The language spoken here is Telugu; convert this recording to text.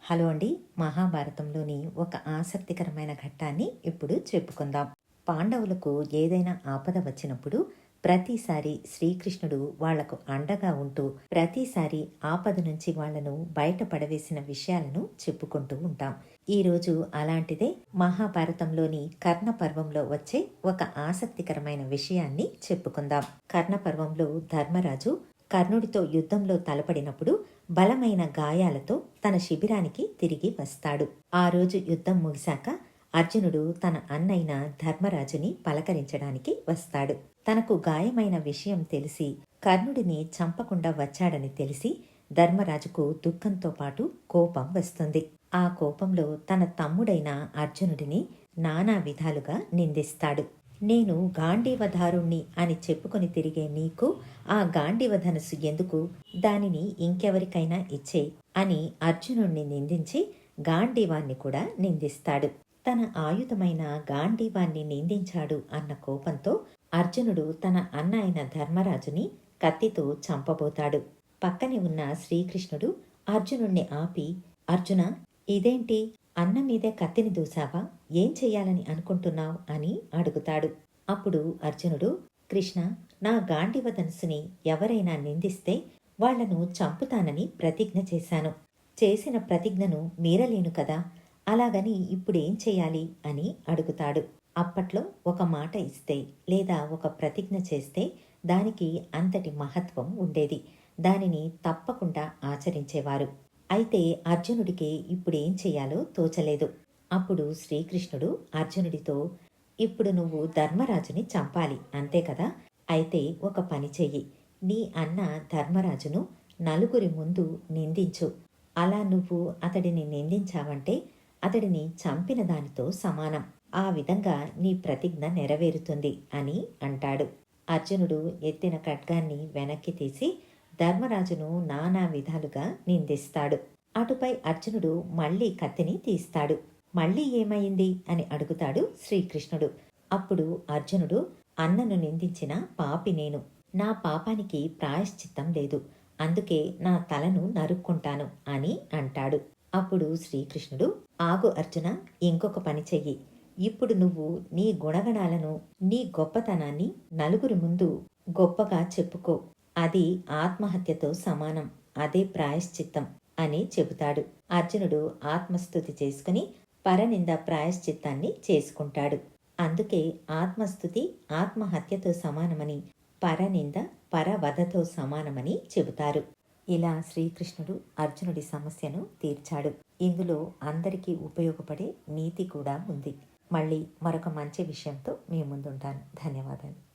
హలో అండి. మహాభారతంలోని ఒక ఆసక్తికరమైన ఘట్టాన్ని ఇప్పుడు చెప్పుకుందాం. పాండవులకు ఏదైనా ఆపద వచ్చినప్పుడు ప్రతిసారి శ్రీకృష్ణుడు వాళ్లకు అండగా ఉంటూ ప్రతిసారి ఆపద నుంచి వాళ్లను బయటపడవేసిన విషయాలను చెప్పుకుంటూ ఉంటాం. ఈరోజు అలాంటిదే మహాభారతంలోని కర్ణ పర్వంలో వచ్చే ఒక ఆసక్తికరమైన విషయాన్ని చెప్పుకుందాం. కర్ణ పర్వంలో ధర్మరాజు కర్ణుడితో యుద్ధంలో తలపడినప్పుడు బలమైన గాయాలతో తన శిబిరానికి తిరిగి వస్తాడు. ఆ రోజు యుద్ధం ముగిశాక అర్జునుడు తన అన్నైన ధర్మరాజుని పలకరించడానికి వస్తాడు. తనకు గాయమైన విషయం తెలిసి కర్ణుడిని చంపకుండా వచ్చాడని తెలిసి ధర్మరాజుకు దుఃఖంతో పాటు కోపం వస్తుంది. ఆ కోపంలో తన తమ్ముడైన అర్జునుడిని నానా విధాలుగా నిందిస్తాడు. నేను గాంధీవధారుణ్ణి అని చెప్పుకొని తిరిగే నీకు ఆ గాంధీవ ధనుసు ఎందుకు? దానిని ఇంకెవరికైనా ఇచ్చే అని అర్జునుణ్ణి నిందించి గాంధీవాన్ని కూడా నిందిస్తాడు. తన ఆయుధమైన గాంధీవాన్ని నిందించాడు అన్న కోపంతో అర్జునుడు తన అన్న అయిన ధర్మరాజుని కత్తితో చంపబోతాడు. పక్కనే ఉన్న శ్రీకృష్ణుడు అర్జునుణ్ణి ఆపి, అర్జున, ఇదేంటి? అన్న మీదే కత్తిని దూసావా? ఏం చెయ్యాలని అనుకుంటున్నావు అని అడుగుతాడు. అప్పుడు అర్జునుడు, కృష్ణ, నా గాంధీవ ధనుసుని ఎవరైనా నిందిస్తే వాళ్లను చంపుతానని ప్రతిజ్ఞ చేశాను. చేసిన ప్రతిజ్ఞను మీరలేను కదా, అలాగని ఇప్పుడేం చెయ్యాలి అని అడుగుతాడు. అప్పట్లో ఒక మాట ఇస్తే లేదా ఒక ప్రతిజ్ఞ చేస్తే దానికి అంతటి మహత్వం ఉండేది. దానిని తప్పకుండా ఆచరించేవారు. అయితే అర్జునుడికి ఇప్పుడేం చెయ్యాలో తోచలేదు. అప్పుడు శ్రీకృష్ణుడు అర్జునుడితో, ఇప్పుడు నువ్వు ధర్మరాజుని చంపాలి, అంతే కదా? అయితే ఒక పని చెయ్యి. నీ అన్న ధర్మరాజును నలుగురి ముందు నిందించు. అలా నువ్వు అతడిని నిందించావంటే అతడిని చంపిన దానితో సమానం. ఆ విధంగా నీ ప్రతిజ్ఞ నెరవేరుతుంది అని అంటాడు. అర్జునుడు ఎత్తిన ఖడ్గాన్ని వెనక్కి తీసి ధర్మరాజును నానా విధాలుగా నిందిస్తాడు. అటుపై అర్జునుడు మళ్లీ కత్తిని తీస్తాడు. మళ్లీ ఏమైంది అని అడుగుతాడు శ్రీకృష్ణుడు. అప్పుడు అర్జునుడు, అన్నను నిందించిన పాపి నేను. నా పాపానికి ప్రాయశ్చిత్తం లేదు. అందుకే నా తలను నరుక్కుంటాను అని అంటాడు. అప్పుడు శ్రీకృష్ణుడు, ఆగు అర్జున, ఇంకొక పని చెయ్యి. ఇప్పుడు నువ్వు నీ గుణగణాలను, నీ గొప్పతనాన్ని నలుగురి ముందు గొప్పగా చెప్పుకో. అది ఆత్మహత్యతో సమానం. అదే ప్రాయశ్చిత్తం అని చెబుతాడు. అర్జునుడు ఆత్మస్తుతి చేసుకుని పరనింద ప్రాయశ్చిత్తాన్ని చేసుకుంటాడు. అందుకే ఆత్మస్తుతి ఆత్మహత్యతో సమానమని, పరనింద పరవధతో సమానమని చెబుతారు. ఇలా శ్రీకృష్ణుడు అర్జునుడి సమస్యను తీర్చాడు. ఇందులో అందరికీ ఉపయోగపడే నీతి కూడా ఉంది. మళ్ళీ మరొక మంచి విషయంతో మీ ముందుంటాను. ధన్యవాదాలు.